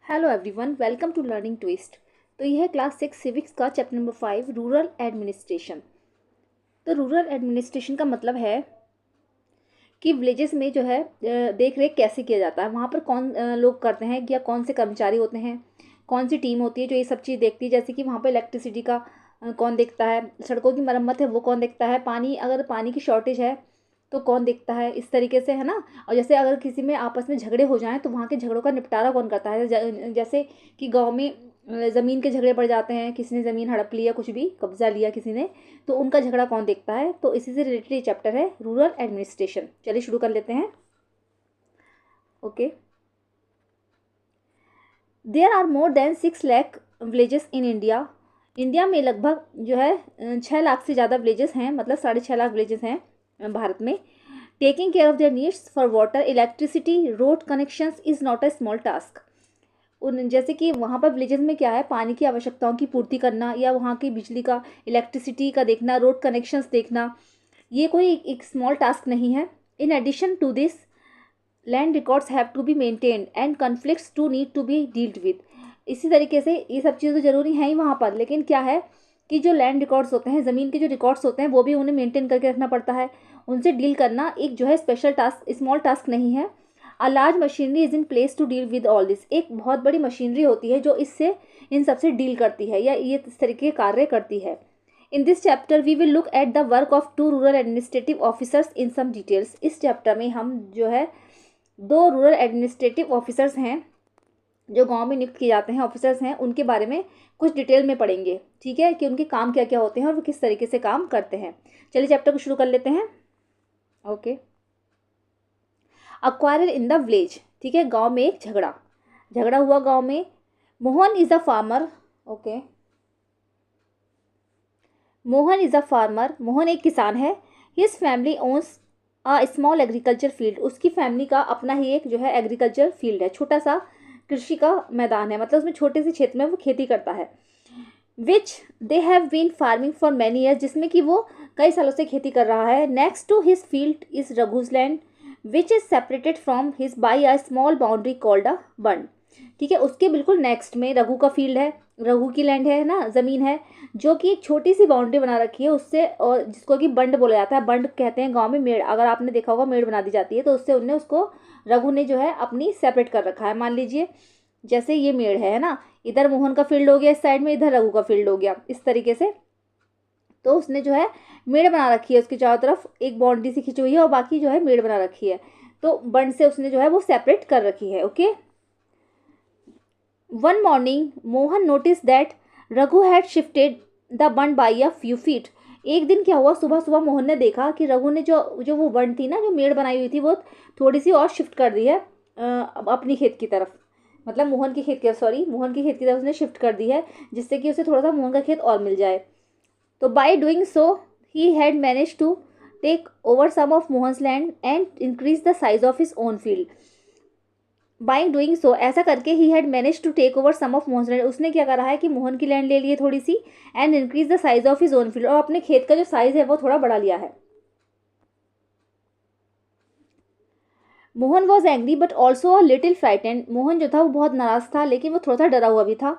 Hello everyone, welcome to learning twist. तो यह है क्लास 6 सिविक्स का चैप्टर नंबर 5 रूरल एडमिनिस्ट्रेशन। तो रूरल एडमिनिस्ट्रेशन का मतलब है कि विलेजेस में जो है देख रेख कैसे किया जाता है, वहाँ पर कौन लोग करते हैं या कौन से कर्मचारी होते हैं, कौन सी टीम होती है जो ये सब चीज़ देखती है। जैसे कि वहाँ पर इलेक्ट्रिसिटी का कौन देखता है, सड़कों की मरम्मत है वो कौन देखता है, पानी अगर पानी की शॉर्टेज है तो कौन देखता है, इस तरीके से है ना। और जैसे अगर किसी में आपस में झगड़े हो जाएं तो वहाँ के झगड़ों का निपटारा कौन करता है। जैसे कि गांव में ज़मीन के झगड़े पड़ जाते हैं, किसी ने ज़मीन हड़प लिया, कुछ भी कब्जा लिया किसी ने, तो उनका झगड़ा कौन देखता है। तो इसी से रिलेटेड ये चैप्टर है रूरल एडमिनिस्ट्रेशन। चलिए शुरू कर लेते हैं। Okay, there are more than 6 lakh villages in India. India में लगभग जो है 6 लाख से ज़्यादा विलेजेस हैं, मतलब 6.5 लाख विलेजेस हैं भारत में। Taking care of their needs for water, electricity, road connections is not a small task. उन जैसे कि वहाँ पर विलेजेस में क्या है, पानी की आवश्यकताओं की पूर्ति करना या वहाँ की बिजली का, इलेक्ट्रिसिटी का देखना, रोड कनेक्शंस देखना, ये कोई एक स्मॉल टास्क नहीं है। In addition to this, land records have to be maintained and conflicts to need to be dealt with. इसी तरीके से ये सब चीज़ें तो ज़रूरी हैं ही वहाँ पर, लेकिन क्या है कि जो लैंड रिकॉर्ड्स होते हैं, ज़मीन के जो रिकॉर्ड्स होते हैं, वो भी उन्हें मेंटेन करके रखना पड़ता है। उनसे डील करना एक जो है स्पेशल टास्क, स्मॉल टास्क नहीं है। A large machinery is in place to deal with all this. एक बहुत बड़ी मशीनरी होती है जो इससे इन सबसे डील करती है या ये इस तरीके के कार्य करती है। In this chapter we will look at the work of 2 rural administrative officers in some details. इस चैप्टर में हम जो है 2 रूरल एडमिनिस्ट्रेटिव ऑफिसर्स हैं जो गांव में नियुक्त किए जाते हैं, ऑफिसर्स हैं, उनके बारे में कुछ डिटेल में पढ़ेंगे। ठीक है, कि उनके काम क्या क्या होते हैं और वो किस तरीके से काम करते हैं। चलिए चैप्टर को शुरू कर लेते हैं। Okay, a quarrel in the village. ठीक है, गांव में एक झगड़ा हुआ गांव में। Mohan is a farmer. Okay, Mohan is a farmer, Mohan एक किसान है। His family owns a small agriculture field. उसकी फैमिली का अपना ही एक जो है एग्रीकल्चर फील्ड है, छोटा सा कृषि का मैदान है, मतलब उसमें छोटे से क्षेत्र में वो खेती करता है। Which they have been farming for many years, जिसमें कि वो कई सालों से खेती कर रहा है। Next to his field is Raghu's land which is separated from his by a small boundary called a bund. ठीक है, उसके बिल्कुल नेक्स्ट में रघु का फील्ड है, रघु की लैंड है ना, ज़मीन है, जो कि एक छोटी सी बाउंड्री बना रखी है उससे, और जिसको कि बंड बोला जाता है। बंड कहते हैं गांव में मेड़, अगर आपने देखा होगा मेड़ बना दी जाती है, तो उससे उनने उसको, रघु ने जो है अपनी सेपरेट कर रखा है। मान लीजिए जैसे ये मेड़ है ना, इधर मोहन का फील्ड हो गया इस साइड में, इधर रघु का फील्ड हो गया, इस तरीके से। तो उसने जो है मेड़ बना रखी है, उसके चारों तरफ एक बाउंड्री सी खींची हुई है और बाकी जो है मेड़ बना रखी है। तो बंड से उसने जो है वो सेपरेट कर रखी है। Okay, one morning Mohan notice that Raghu had shifted the bund by a few feet. एक दिन क्या हुआ, सुबह सुबह मोहन ने देखा कि रघु ने जो जो वो बंड थी ना, जो मेड़ बनाई हुई थी, वो थोड़ी सी और शिफ्ट कर दी है अपनी खेत की तरफ, मतलब मोहन की खेत की, सॉरी, मोहन की खेत की तरफ उसने शिफ्ट कर दी है, जिससे कि उसे थोड़ा सा मोहन का खेत और मिल जाए। तो by doing so he had manage to take over some of Mohan's land and increase the size of his own field. By doing so, ऐसा करके he had manage to take over some of Mohan's land, उसने क्या करा है कि मोहन की land ले ली है थोड़ी सी, and increase the size of his own field, और अपने खेत का जो साइज है वो थोड़ा बढ़ा लिया है। Mohan was angry but also a little frightened. Mohan जो था वो बहुत नाराज था, लेकिन वो थोड़ा सा डरा हुआ भी था।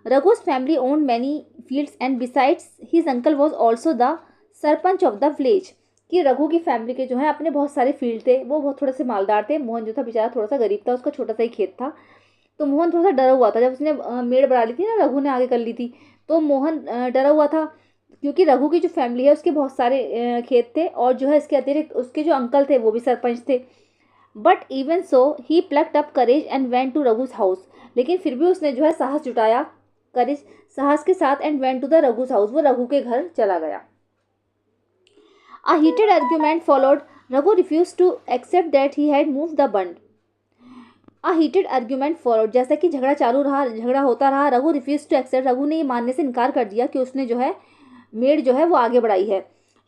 Raghu's family own many fields and besides his uncle was also the sarpanch of the village. कि रघु की फैमिली के जो है अपने बहुत सारे फील्ड थे, वो बहुत थोड़े से मालदार थे। मोहन जो था बेचारा थोड़ा सा गरीब था, उसका छोटा सा ही खेत था। तो मोहन थोड़ा सा डरा हुआ था, जब उसने मेड़ बना ली थी ना, रघु ने आगे कर ली थी, तो मोहन डरा हुआ था, क्योंकि रघु की जो फैमिली है उसके बहुत सारे खेत थे, और जो है इसके अतिरिक्त उसके जो अंकल थे वो भी सरपंच थे। But even so he plucked up courage and went to Raghu's house. लेकिन फिर भी उसने जो है साहस जुटाया, करेज, साहस के साथ, and went to the Raghu's house, वो रघु के घर चला गया। A heated argument followed. Raghu refuse to accept that he had move the bund. A heated argument followed, जैसा कि झगड़ा चालू रहा, झगड़ा होता रहा। Raghu refuse to accept, Raghu ने ये मानने से इनकार कर दिया कि उसने जो है मेड जो है वो आगे बढ़ाई है।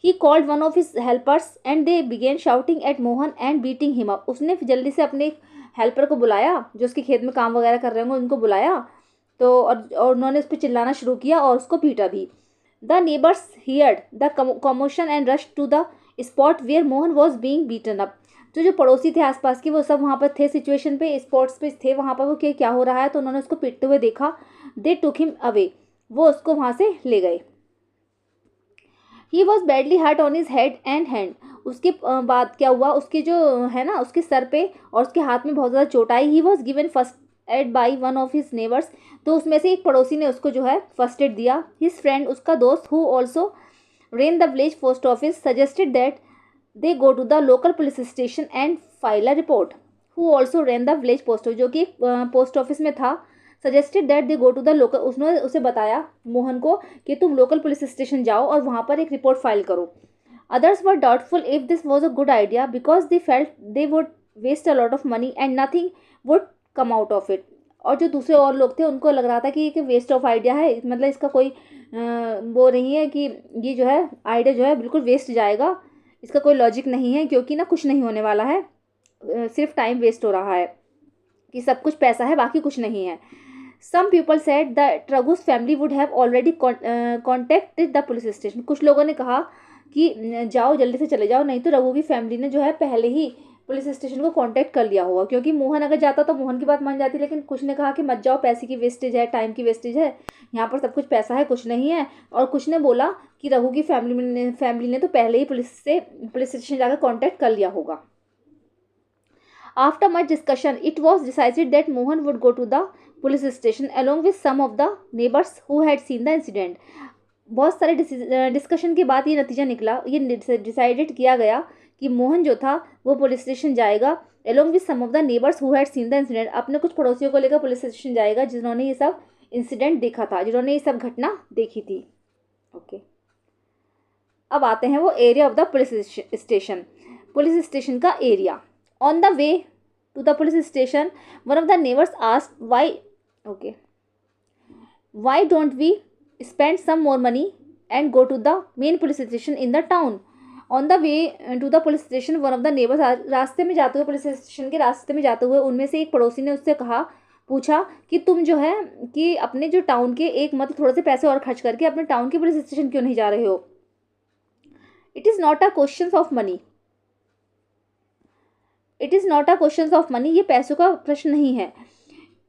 He called one of his helpers and they began shouting at Mohan and beating him up. उसने जल्दी से अपने हेल्पर को बुलाया, जो उसके खेत में काम वगैरह कर रहे होंगे उनको बुलाया, तो और उन्होंने उस पर चिल्लाना शुरू किया और उसको पीटा भी। The neighbours heard the commotion and rush to the spot where Mohan was being beaten up. जो पड़ोसी थे आसपास के वो सब वहाँ पर थे, सिचुएशन पे, स्पॉट्स पे थे वहाँ पर, वो क्या हो रहा है, तो उन्होंने उसको पीटते हुए देखा। दे टुक हिम अवे, वो उसको वहाँ से ले गए। He was badly hurt on his head and hand, उसके बाद क्या हुआ, उसके जो है ना उसके सर पे और उसके हाथ में बहुत ज़्यादा चोट आई। He was given first aid by one of his neighbours, तो उसमें से एक पड़ोसी ने उसको जो है फर्स्ट एड दिया। हिज फ्रेंड, उसका दोस्त, who also ran the village post office, suggested that they go to the local police station and file a report. Who also ran the village post office, जो कि post office में था, suggested that they go to the local, उसने उसे बताया मोहन को कि तुम लोकल पुलिस स्टेशन जाओ और वहाँ पर एक रिपोर्ट फाइल करो। Others were doubtful if this was a good idea because they felt they would waste a lot of money and nothing would come out of it. और जो दूसरे और लोग थे उनको लग रहा था कि ये वेस्ट ऑफ आइडिया है, मतलब इसका कोई वो नहीं है, कि ये जो है आइडिया जो है बिल्कुल वेस्ट जाएगा, इसका कोई लॉजिक नहीं है, क्योंकि ना कुछ नहीं होने वाला है, सिर्फ टाइम वेस्ट हो रहा है, कि सब कुछ पैसा है बाकी कुछ नहीं है। Some people said that Raghu's family would have already contacted the police station, कुछ लोगों ने कहा कि जाओ जल्दी से चले जाओ, नहीं तो रघु की फैमिली ने जो है पहले ही पुलिस स्टेशन को कांटेक्ट कर लिया होगा, क्योंकि मोहन अगर जाता तो मोहन की बात मान जाती, लेकिन कुछ ने कहा कि मत जाओ, पैसे की वेस्टेज है, टाइम की वेस्टेज है, यहाँ पर सब कुछ पैसा है कुछ नहीं है, और कुछ ने बोला कि रघु की फैमिली ने तो पहले ही पुलिस स्टेशन जाकर कांटेक्ट कर लिया होगा। After much discussion it was decided that Mohan would go to the police station along with some of the neighbours who had seen the incident. बहुत सारे डिस्कशन के बाद ये नतीजा निकला, ये डिसाइडेड किया गया कि मोहन जो था वो पुलिस स्टेशन जाएगा along with some of the neighbors who had seen the incident, अपने कुछ पड़ोसियों को लेकर पुलिस स्टेशन जाएगा जिन्होंने ये सब इंसिडेंट देखा था, जिन्होंने ये सब घटना देखी थी। ओके, अब आते हैं वो area of the police station का area. On the way to the police station one of the neighbours asked why don't we spend some more money and go to the main police station in the town. On the way to the police station one of the neighbors, रास्ते में जाते हुए, police station के रास्ते में जाते हुए उनमें से एक पड़ोसी ने उससे पूछा कि तुम जो है कि अपने जो टाउन के एक मतलब थोड़े से पैसे और खर्च करके अपने टाउन के पुलिस स्टेशन क्यों नहीं जा रहे हो। It is not a question of money, it is not a question of money, ये पैसों का प्रश्न नहीं है।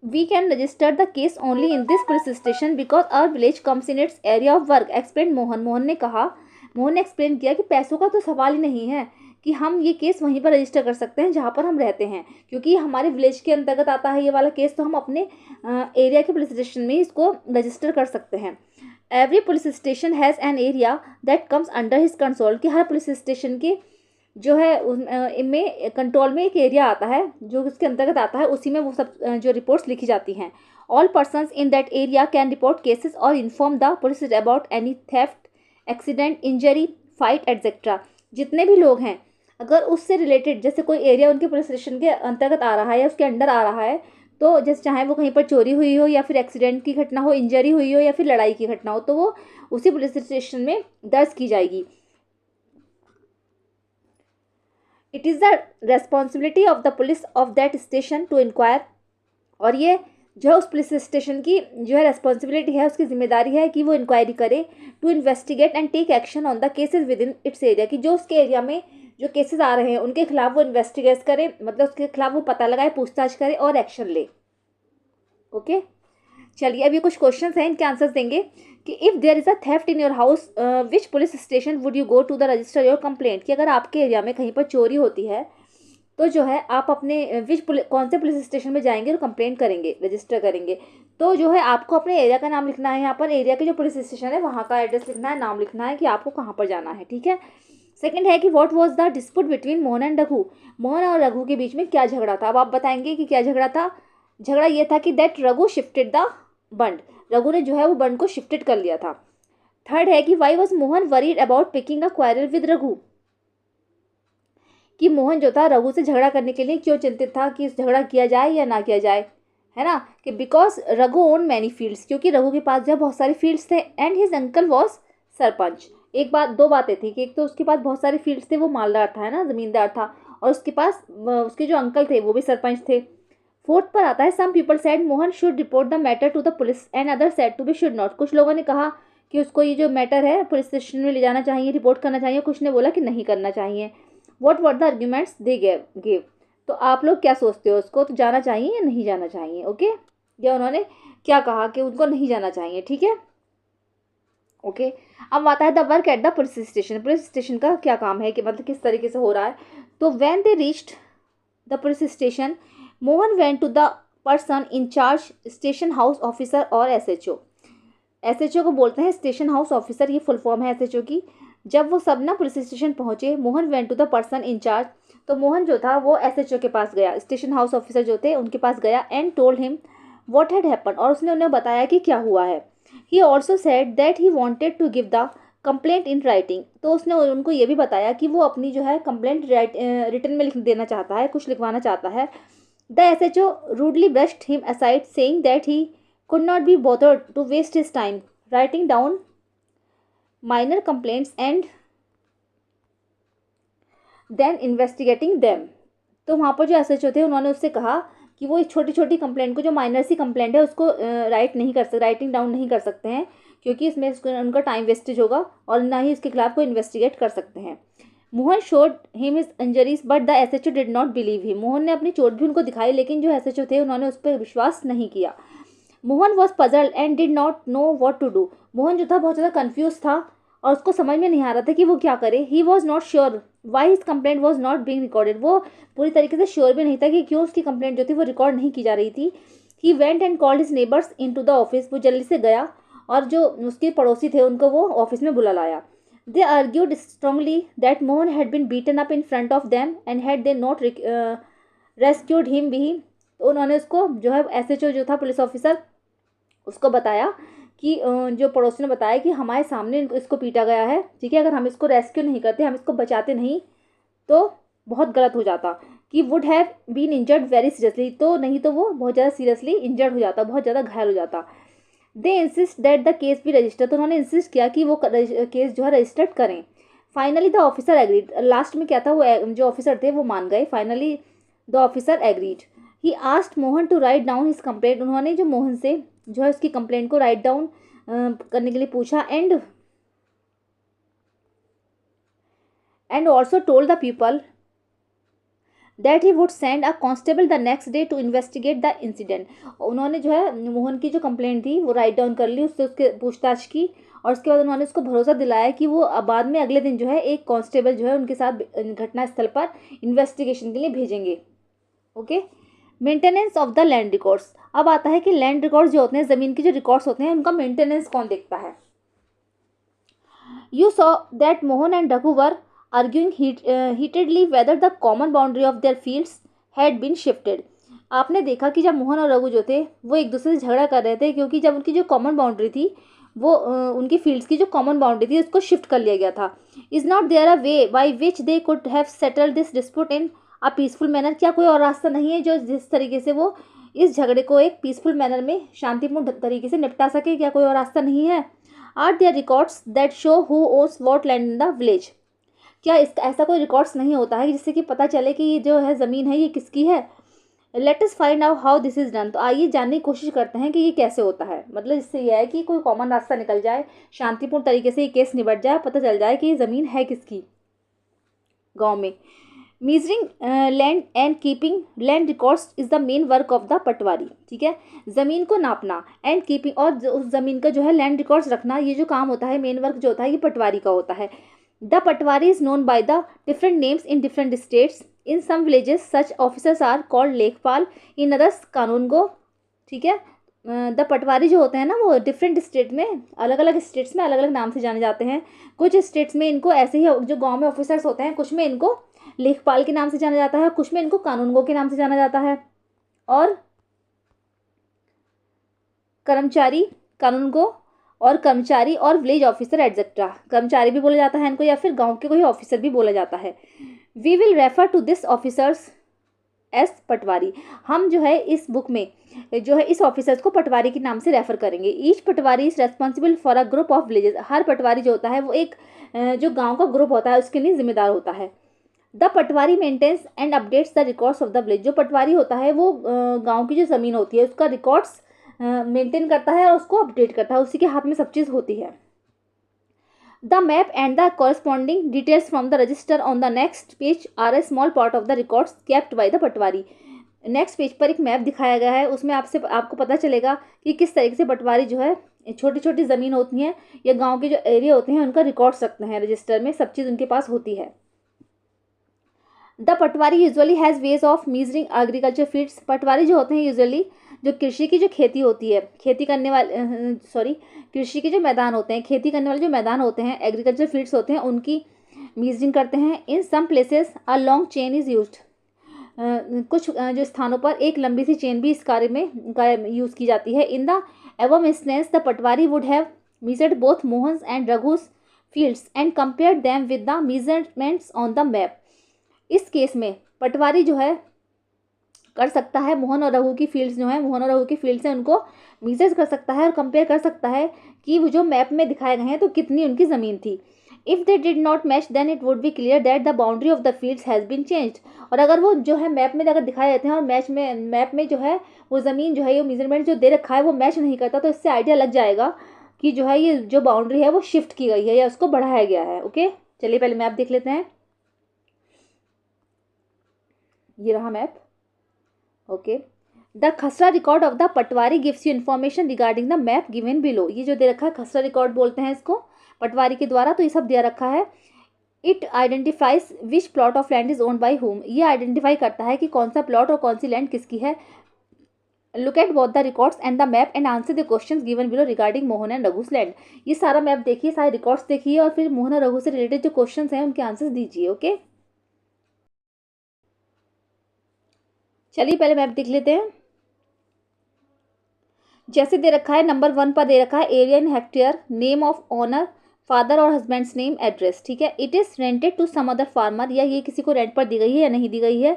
We can register the case only in this police station because our village comes in its area of work, explained Mohan. Mohan ने explain किया कि पैसों का तो सवाल ही नहीं है, कि हम ये केस वहीं पर रजिस्टर कर सकते हैं जहाँ पर हम रहते हैं, क्योंकि हमारे विलेज के अंतर्गत आता है ये वाला केस, तो हम अपने एरिया के पुलिस स्टेशन में इसको रजिस्टर कर सकते हैं। Every police station has an area that comes under his control, कि हर पुलिस स्टेशन के जो है इनमें कंट्रोल में एक एरिया आता है जो उसके अंतर्गत आता है, उसी में वो सब जो रिपोर्ट्स लिखी जाती हैं। All persons in that area can report cases और inform the police about any theft, accident, injury, fight etcetera. जितने भी लोग हैं अगर उससे रिलेटेड जैसे कोई एरिया उनके पुलिस स्टेशन के अंतर्गत आ रहा है या उसके अंडर आ रहा है, तो जैसे चाहे वो कहीं पर चोरी हुई हो या फिर एक्सीडेंट की घटना हो, इंजरी हुई हो या फिर लड़ाई की घटना हो, तो वो उसी पुलिस स्टेशन में दर्ज की जाएगी। It is the responsibility of the police of that station to inquire, और ये जो है उस पुलिस स्टेशन की जो है रेस्पॉन्सिबिलिटी है, उसकी जिम्मेदारी है कि वो इंक्वायरी करे, to investigate and take action on the cases within its area, कि जो उसके एरिया में जो केसेस आ रहे हैं उनके खिलाफ वो इन्वेस्टिगेट करे, मतलब उसके खिलाफ वो पता लगाए, पूछताछ करे और एक्शन ले। ओके, चलिए अभी कुछ क्वेश्चंस हैं, इनके आंसर्स देंगे कि if there is a theft in your house which police station would you go to the register your complaint, कि अगर आपके एरिया में कहीं पर चोरी होती है तो जो है आप अपने कौन से पुलिस स्टेशन में जाएंगे और कंप्लेंट करेंगे, रजिस्टर करेंगे, तो जो है आपको अपने एरिया का नाम लिखना है, यहाँ पर एरिया के जो पुलिस स्टेशन है वहाँ का एड्रेस लिखना है, नाम लिखना है कि आपको कहाँ पर जाना है। ठीक है, सेकंड है कि what was the dispute between Mohan and Raghu, Mohan और रघु के बीच में क्या झगड़ा था। अब आप बताएंगे कि क्या झगड़ा था। झगड़ा ये था कि दैट रघु शिफ्टेड द बंड, रघु ने जो है वो बंड को शिफ्टेड कर लिया था। थर्ड है कि why was Mohan worried about picking a quarrel with Raghu, कि मोहन जो था रघु से झगड़ा करने के लिए क्यों चिंतित था कि झगड़ा किया जाए या ना किया जाए, है ना, कि because Raghu own many fields, क्योंकि रघु के पास जो है बहुत सारे फील्ड्स थे, and his uncle was sarpanch. एक बात, दो बातें थी कि एक तो उसके पास बहुत सारे फील्ड्स थे, वो मालदार था, है ना, ज़मींदार था, और उसके पास उसके जो अंकल थे वो भी सरपंच थे। फोर्थ पर आता है some people said Mohan should report the matter to the police and other said to be should not, कुछ लोगों ने कहा कि उसको ये जो मैटर है पुलिस स्टेशन में ले जाना चाहिए, रिपोर्ट करना चाहिए, कुछ ने बोला कि नहीं करना चाहिए। What were the arguments they give. तो आप लोग क्या सोचते हो, उसको तो जाना चाहिए या नहीं जाना चाहिए? ओके, या उन्होंने क्या कहा कि उनको नहीं जाना चाहिए, ठीक है। ओके, अब आता है the work at the police station. Police station का क्या काम है कि मतलब किस तरीके से हो रहा है। तो when they reached the police station, Mohan went to the person in charge, station house officer और एसएचओ। एसएचओ को बोलते हैं स्टेशन हाउस ऑफिसर, ये फुल फॉर्म है एसएचओ की। जब वो सब ना पुलिस स्टेशन पहुंचे, Mohan went to the person in charge, तो मोहन जो था वो एसएचओ के पास गया, स्टेशन हाउस ऑफिसर जो थे उनके पास गया, and told him what had happen, और उसने उन्हें बताया कि क्या हुआ है। He also said that he wanted to give the complaint in writing, तो उसने उनको ये भी बताया कि वो अपनी जो है कंप्लेंट रिटर्न में लिख देना चाहता है, कुछ लिखवाना चाहता है। The SHO rudely brushed him aside, saying that he could not be bothered to waste his time writing down minor complaints and then investigating them। तो वहाँ पर जो एसएचओ थे उन्होंने उससे कहा कि वो इस छोटी छोटी कंप्लेंट को, जो माइनर सी कंप्लेंट है उसको राइटिंग डाउन नहीं कर सकते हैं, क्योंकि इसमें उनका टाइम वेस्टेज होगा और ना ही इसके खिलाफ कोई इन्वेस्टिगेट कर सकते हैं। Mohan showed him his injuries but the SHO did not believe him. Mohan ने अपनी चोट भी उनको दिखाई, लेकिन जो एसएचओ थे उन्होंने उस पर विश्वास नहीं किया। Mohan was puzzled and did not know what to do. Mohan जो था बहुत ज़्यादा कन्फ्यूज था और उसको समझ में नहीं आ रहा था कि वो क्या करे। He was not sure why his complaint was not being recorded. वो पूरी तरीके से श्योर भी नहीं था कि क्यों उसकी कंप्लेंट जो थी वो रिकॉर्ड नहीं की जा रही थी। He went and called his neighbours into the office. वो जल्दी से गया और जो उसके पड़ोसी थे उनको वो ऑफिस में बुला लाया। They argued strongly that Mohan had been beaten up in front of them and had they not rescued him भी। तो उन्होंने उसको जो है एसएचओ जो था पुलिस ऑफिसर उसको बताया कि जो पड़ोसी ने बताया कि हमारे सामने इसको पीटा गया है, ठीक है, अगर हम इसको रेस्क्यू नहीं करते, हम इसको बचाते नहीं तो बहुत गलत हो जाता, कि would have been injured very seriously, तो नहीं तो वो बहुत ज़्यादा सीरियसली इंजर्ड हो जाता, बहुत ज़्यादा घायल हो जाता। They insist that the case be register, तो उन्होंने इंसिस्ट किया कि वो केस जो है रजिस्टर्ड करें। Finally the officer agreed, last में क्या था, वो जो ऑफिसर थे वो मान गए। Finally the officer agreed. He asked Mohan to write down his complaint, उन्होंने जो मोहन से जो है उसकी कंप्लेंट को राइट डाउन करने के लिए पूछा। And also told the people that he would send a constable the next day to investigate the incident. उन्होंने जो है मोहन की जो कंप्लेंट थी वो राइट डाउन कर ली, उससे उसके पूछताछ की, और उसके बाद उन्होंने उसको भरोसा दिलाया कि वो बाद में अगले दिन जो है एक कांस्टेबल जो है उनके साथ घटना स्थल पर इन्वेस्टिगेशन के लिए भेजेंगे। Okay, maintenance of the land records. अब आता है कि लैंड रिकॉर्ड्स जो होते हैं, ज़मीन के जो रिकॉर्ड्स होते हैं, उनका मेंटेनेंस कौन देखता है। You saw that Mohan and Raghu were arguing heatedly whether the common boundary of their fields had been shifted. आपने देखा कि जब मोहन और रघु जो थे वो एक दूसरे से झगड़ा कर रहे थे, क्योंकि जब उनकी जो कॉमन बाउंड्री थी वो उनकी फील्ड्स की जो कॉमन बाउंड्री थी उसको शिफ्ट कर लिया गया था। Is not there a way by which they could have settled this dispute in a peaceful manner. क्या कोई और रास्ता नहीं है जो जिस तरीके से वो इस झगड़े को एक पीसफुल मैनर में शांतिपूर्ण तरीके से निपटा सके? क्या कोई और रास्ता नहीं है? Are there records that show who owns what land in the village. क्या इसका ऐसा कोई रिकॉर्ड्स नहीं होता है जिससे कि पता चले कि ये जो है ज़मीन है ये किसकी है? Let us find out how this is done. तो आइए जानने की कोशिश करते हैं कि ये कैसे होता है। मतलब इससे यह है कि कोई कॉमन रास्ता निकल जाए, शांतिपूर्ण तरीके से ये केस निपट जाए, पता चल जाए कि ये ज़मीन है किसकी गांव में। Measuring land and keeping land records is the main work of the patwari. ठीक है, ज़मीन को नापना एंड कीपिंग और उस ज़मीन का जो है लैंड रिकॉर्ड्स रखना, ये जो काम होता है, मेन वर्क जो होता है, ये पटवारी का होता है। The patwari is known by the different names in different states. In some villages such officers are called lekhpal, in others कानूनगो। ठीक है, द पटवारी जो होते हैं ना वो डिफरेंट स्टेट में, अलग अलग स्टेट्स में अलग अलग नाम से जाने जाते हैं। कुछ स्टेट्स में इनको ऐसे ही जो गांव में ऑफिसर्स होते हैं, कुछ में इनको लेखपाल के नाम से जाना जाता है, कुछ में इनको कानूनगो के नाम से जाना जाता है। और कर्मचारी कानूनगो और कर्मचारी और विलेज ऑफिसर एटसेट्रा, कर्मचारी भी बोला जाता है इनको, या फिर गांव के कोई ऑफिसर भी बोला जाता है। We will refer to this officers as patwari. हम जो है इस बुक में जो है इस ऑफिसर्स को पटवारी के नाम से रेफर करेंगे। Each patwari is responsible for a group of villages. हर पटवारी जो होता है वो एक जो गांव का ग्रुप होता है उसके लिए जिम्मेदार होता है। The patwari maintains and updates the records of the village. जो पटवारी होता है वो गांव की जो ज़मीन होती है उसका रिकॉर्ड्स मेंटेन करता है और उसको अपडेट करता है, उसी के हाथ में सब चीज़ होती है। The map and the corresponding details from the register on the next page are a small part of the records kept by the patwari. Next page पर एक मैप दिखाया गया है, उसमें आपको पता चलेगा कि किस तरीके से पटवारी जो है छोटी छोटी ज़मीन होती हैं या गांव के जो एरिया होते हैं उनका रिकॉर्ड्स रखते हैं, रजिस्टर में सब चीज़ उनके पास होती है। The patwari usually has ways of measuring agriculture fields. Patwari जो होते हैं यूजुअली जो कृषि की जो खेती होती है, खेती करने वाले कृषि के जो मैदान होते हैं, खेती करने वाले जो मैदान होते हैं, एग्रीकल्चर फील्ड्स होते हैं, उनकी मीजरिंग करते हैं। In some places a long chain is used. कुछ जो स्थानों पर एक लंबी सी चेन भी इस कार्य में यूज़ की जाती है। In the above instance the Patwari would have measured both Mohan's and Raghu's fields and compared them with the measurements on the map। इस केस में पटवारी जो है कर सकता है मोहन और रघु की फील्ड्स जो है, मोहन और रघु की फील्ड्स हैं, उनको मीजर कर सकता है और कंपेयर कर सकता है कि वो जो मैप में दिखाए गए हैं तो कितनी उनकी ज़मीन थी। If they did not match then it would be clear that the boundary of the fields has been changed. और अगर वो जो है मैप में अगर दिखाए जाते हैं और मैप में जो है वो ज़मीन जो है ये मेजरमेंट जो दे रखा है वो मैच नहीं करता, तो इससे आइडिया लग जाएगा कि जो है ये जो बाउंड्री है वो शिफ्ट की गई है या उसको बढ़ाया गया है। ओके, चलिए पहले मैप देख लेते हैं। ये रहा मैप। ओके, द खसरा record of the Patwari gives you information regarding the map given below. ये जो दे रखा है खसरा रिकॉर्ड बोलते हैं इसको पटवारी के द्वारा, तो ये सब दे रखा है। It identifies which plot of land is owned by home. ये आइडेंटिफाई करता है कि कौन सा प्लॉट और कौन सी लैंड किसकी है। Look at both the records and the map and answer the questions given below regarding Mohan and Raghu's land. ये सारा मैप देखिए, सारे रिकॉर्ड्स देखिए और फिर मोहन और रघु से रिलेटेड जो क्वेश्चंस हैं उनके आंसर्स दीजिए। ओके, चलिए पहले मैप देख लेते हैं। जैसे दे रखा है नंबर 1 पर दे रखा है area in hectare, name of owner, father और हस्बैंड्स नेम, एड्रेस। ठीक है, it is rented to some other farmer, या ये किसी को रेंट पर दी गई है या नहीं दी गई है।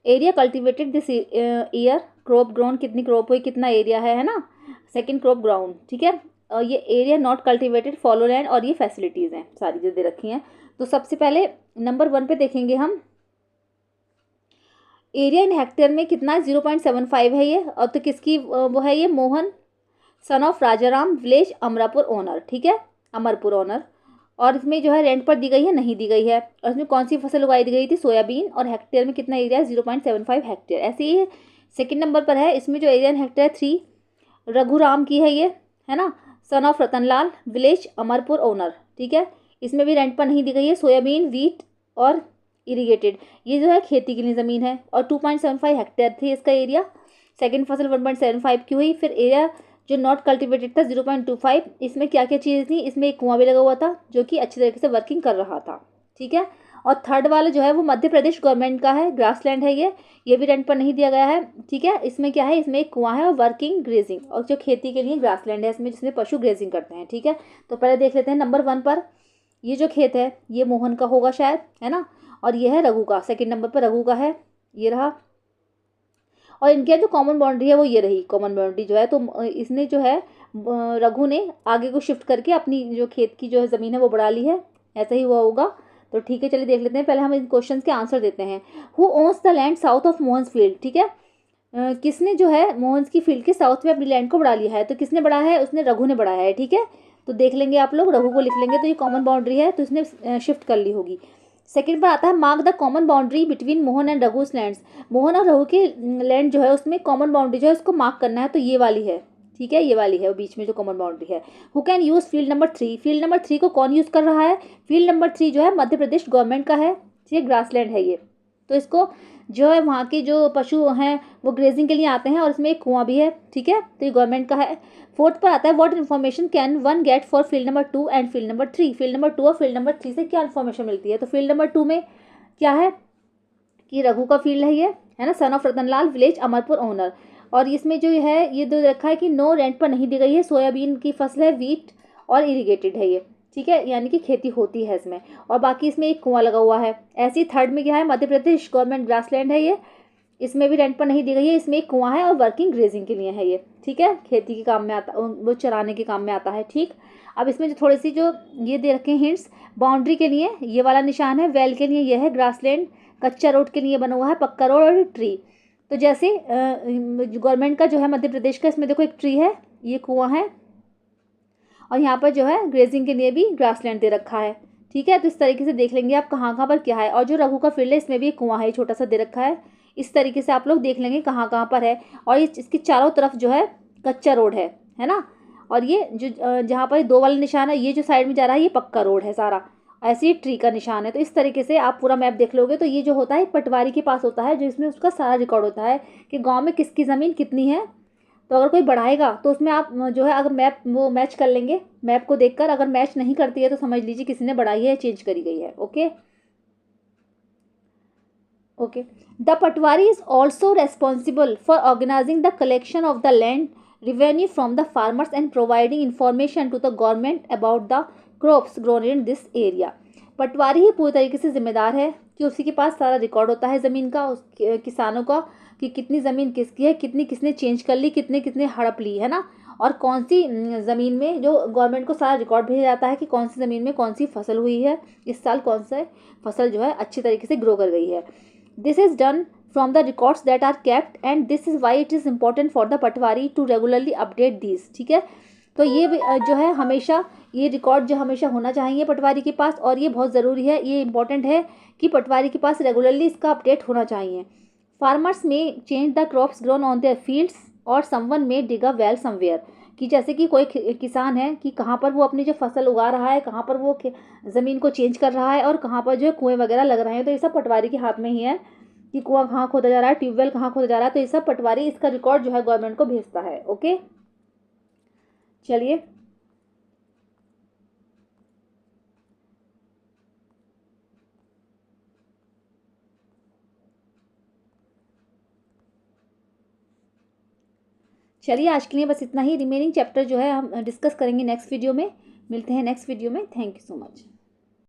Area cultivated this year, crop grown कितनी क्रॉप हुई, कितना एरिया है ना, सेकंड क्रॉप ग्राउंड। ठीक है, और ये area not cultivated, follow land, और ये फैसिलिटीज़ हैं सारी जो दे रखी हैं। तो सबसे पहले नंबर 1 पे देखेंगे हम। एरिया इन हेक्टेयर में कितना है, 0.75 है ये, और तो किसकी वो है ये, Mohan son of Rajaram, village Amarapur owner. ठीक है, अमरपुर ओनर। और इसमें जो है रेंट पर दी गई है, नहीं दी गई है। और इसमें कौन सी फसल उगाई दी गई थी, सोयाबीन, और हेक्टेयर में कितना एरिया है, 0.75 हेक्टेयर। ऐसे ही सेकंड नंबर पर है, इसमें जो एरिया इन हेक्टेयर 3 रघुराम की है, ये है ना, son of Ratanlal, village Amarpur owner. ठीक है, इसमें भी रेंट पर नहीं दी गई है, सोयाबीन, वीट और इरीगेटेड, ये जो है खेती के लिए ज़मीन है। और 2.75 हेक्टेयर थी इसका एरिया। सेकंड फसल 1.75 की हुई। फिर एरिया जो नॉट कल्टिवेटेड था 0.25, इसमें क्या क्या चीज़ थी, इसमें एक कुआं भी लगा हुआ था जो कि अच्छी तरीके से वर्किंग कर रहा था। ठीक है, और थर्ड वाला जो है वो मध्य प्रदेश गवर्नमेंट का है, ग्रास लैंड है ये भी रेंट पर नहीं दिया गया है। ठीक है, इसमें क्या है, इसमें एक कुआं है और वर्किंग ग्रेजिंग, और जो खेती के लिए ग्रास लैंड है इसमें, जिसमें पशु ग्रेजिंग करते हैं। ठीक है, तो पहले देख लेते हैं नंबर 1 पर। ये जो खेत है ये मोहन का होगा शायद, है ना, और ये है रघु का, सेकंड नंबर पर रघु का है, ये रहा। और इनके जो कॉमन बाउंड्री है वो ये रही, कॉमन बाउंड्री जो है, तो इसने जो है रघु ने आगे को शिफ्ट करके अपनी जो खेत की जो है ज़मीन है वो बढ़ा ली है, ऐसा ही हुआ होगा। तो ठीक है, चलिए देख लेते हैं। पहले हम इन क्वेश्चंस के आंसर देते हैं। Who owns the land south of Mohan's field. ठीक है, किसने जो है मोहन्स की फील्ड के साउथ में अपनी लैंड को बढ़ा लिया है, तो किसने बढ़ाया है, उसने रघु ने बढ़ाया है। ठीक है, तो देख लेंगे आप लोग, रघु को लिख लेंगे, तो ये कॉमन बाउंड्री है तो इसने शिफ्ट कर ली होगी। सेकंड पर आता है mark the common boundary between Mohan and रघुस lands. Mohan और रघु के लैंड जो है उसमें कॉमन बाउंड्री जो है उसको मार्क करना है, तो ये वाली है। ठीक है, ये वाली है, वो बीच में जो कॉमन बाउंड्री है। Who can use field number 3। Field number 3 को कौन यूज़ कर रहा है, फील्ड नंबर 3 जो है मध्य प्रदेश गवर्नमेंट का है। ठीक है, ग्रास लैंड है ये, तो इसको जो है वहाँ के जो पशु हैं वो ग्रेजिंग के लिए आते हैं, और इसमें एक कुआं भी है। ठीक है, तो ये गवर्नमेंट का है। फोर्थ पर आता है what information can one get for field number 2 and field number 3। Field number 2 और फील्ड नंबर 3 से क्या इन्फॉर्मेशन मिलती है, तो फील्ड नंबर 2 में क्या है कि रघु का फील्ड है ये, है ना, son of Ratanlal, village Amarpur owner. और इसमें जो है ये दो रखा है कि नो रेंट पर नहीं दी गई है, सोयाबीन की फसल है, वीट और इरीगेटेड है ये। ठीक है, यानी कि खेती होती है इसमें, और बाकी इसमें एक कुआं लगा हुआ है। ऐसे ही थर्ड में क्या है, Madhya Pradesh government grass land है ये, इसमें भी रेंट पर नहीं दी गई है, इसमें एक कुआं है और वर्किंग ग्रेजिंग के लिए है ये। ठीक है, खेती के काम में आता, वो चराने के काम में आता है। ठीक, अब इसमें जो थोड़ी सी जो ये दे रखे हैं हिंट्स, बाउंड्री के लिए ये वाला निशान है, वेल के लिए ये है, ग्रास लैंड, कच्चा रोड के लिए बना हुआ है, पक्का रोड और ट्री। तो जैसे गवर्नमेंट का जो है मध्य प्रदेश का, इसमें देखो एक ट्री है, ये कुआं है, और यहाँ पर जो है ग्रेजिंग के लिए भी ग्रासलैंड दे रखा है। ठीक है, तो इस तरीके से देख लेंगे आप कहाँ कहाँ पर क्या है। और जो रघु का फील्ड है इसमें भी एक कुआं है, छोटा सा दे रखा है। इस तरीके से आप लोग देख लेंगे कहाँ कहाँ पर है। और ये इसके चारों तरफ जो है कच्चा रोड है ना। और ये जो जहाँ पर 2 वाला निशान है, ये जो साइड में जा रहा है ये पक्का रोड है सारा। ऐसे ही ट्री का निशान है। तो इस तरीके से आप पूरा मैप देख लोगे तो ये जो होता है पटवारी के पास होता है, जिसमें उसका सारा रिकॉर्ड होता है कि गांव में किसकी ज़मीन कितनी है। तो अगर कोई बढ़ाएगा तो उसमें आप जो है अगर मैप वो मैच कर लेंगे, मैप को देखकर अगर मैच नहीं करती है तो समझ लीजिए किसी ने बढ़ाई है, चेंज करी गई है। Okay okay. The patwari is also responsible for organising the collection of the land revenue from the farmers and providing information to the government about the crops grown in this area। पटवारी ही पूरी तरीके से जिम्मेदार है कि उसी के पास सारा रिकॉर्ड होता है ज़मीन का, उस किसानों का, कि कितनी ज़मीन किसकी है, कितनी किसने चेंज कर ली, कितने कितने हड़प ली है ना। और कौन सी ज़मीन में जो गवर्नमेंट को सारा रिकॉर्ड भेजा जाता है कि कौन सी ज़मीन में कौन सी फसल हुई है, इस साल कौन सा फसल जो है अच्छी तरीके से ग्रो कर गई है। This is done from the records that are kept and this is why it is important for the Patwari to regularly update these। ठीक है, तो ये जो है हमेशा ये रिकॉर्ड जो हमेशा होना चाहिए पटवारी के पास, और ये बहुत ज़रूरी है, ये इंपॉर्टेंट है कि पटवारी के पास रेगुलरली इसका अपडेट होना चाहिए। फार्मर्स में change the crops grown on their fields और समवन में डिग अ वेल समवेयर, कि जैसे कि कोई किसान है कि कहाँ पर वो अपनी जो फसल उगा रहा है, कहाँ पर वो ज़मीन को चेंज कर रहा है और कहाँ पर जो है कुएँ वगैरह लग रहे हैं, तो ये सब पटवारी के हाथ में ही है कि कुआं कहाँ खोदा जा रहा है, ट्यूबवेल कहाँ खोदा जा रहा है। तो ये सब पटवारी इसका रिकॉर्ड जो है गवर्नमेंट को भेजता है। ओके चलिए, आज के लिए बस इतना ही। रिमेनिंग चैप्टर जो है हम डिस्कस करेंगे नेक्स्ट वीडियो में। मिलते हैं नेक्स्ट वीडियो में। Thank you so much.